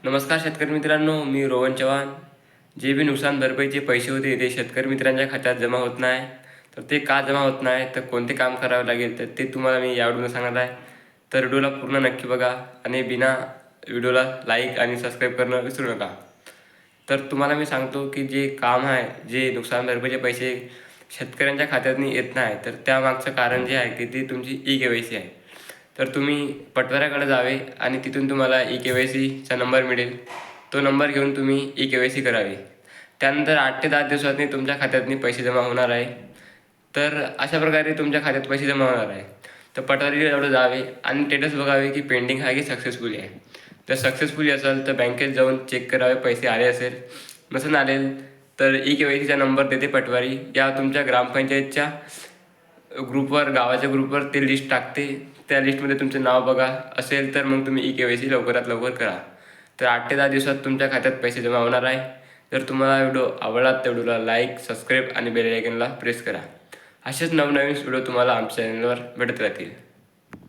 नमस्कार शेतकरी मित्रांनो, मी रोहन चव्हाण. जे बी नुकसान भरपाईचे पैसे होते ते शेतकरी मित्रांच्या खात्यात जमा होत नाही. तर ते का जमा होत नाही, तर कोणते काम करावे लागेल, तर ते तुम्हाला मी या व्हिडिओमध्ये सांगणार आहे. तर व्हिडिओला पूर्ण नक्की बघा आणि बिना व्हिडिओला लाईक आणि सबस्क्राईब करणं विसरू नका. तर तुम्हाला मी सांगतो की जे काम आहे, जे नुकसान भरपाईचे पैसे शेतकऱ्यांच्या खात्यातून येत नाही, तर त्यामागचं कारण जे आहे की ती तुमची ई-के-वाय-सी आहे. तर तुम्ही पटवाऱ्याकडे जावे आणि तिथून तुम्हाला ई-के-वाय-सीचा नंबर मिळेल. तो नंबर घेऊन तुम्ही ई-के-वाय-सी करावी. त्यानंतर 8 ते 10 दिवसांनी तुमच्या खात्यातून पैसे जमा होणार आहे. तर अशा प्रकारे तुमच्या खात्यात पैसे जमा होणार आहे. तर पटवारीकडे जावे आणि स्टेटस बघावे की पेंडिंग आहे की सक्सेसफुली आहे. जर सक्सेसफुली असेल तर बँकेत जाऊन चेक करावे पैसे आले असेल. नसेल आले तर ई-के-वाय-सीचा नंबर देते पटवारी, या तुमच्या ग्रामपंचायतच्या ग्रुपवर, गावाच्या ग्रुपवर ते लिस्ट टाकते. त्या लिस्टमध्ये तुमचं नाव बघा, असेल तर मग तुम्ही ई-के-वाय-सी लवकरात लवकर करा. तर 8 ते 10 दिवसात तुमच्या खात्यात पैसे जमा होणार आहे. जर तुम्हाला व्हिडिओ आवडला तर व्हिडिओला लाईक, सबस्क्राईब आणि बेल आयकॉनला प्रेस करा. असेच नवनवीन व्हिडिओ तुम्हाला आमच्या चॅनलवर भेटत राहतील.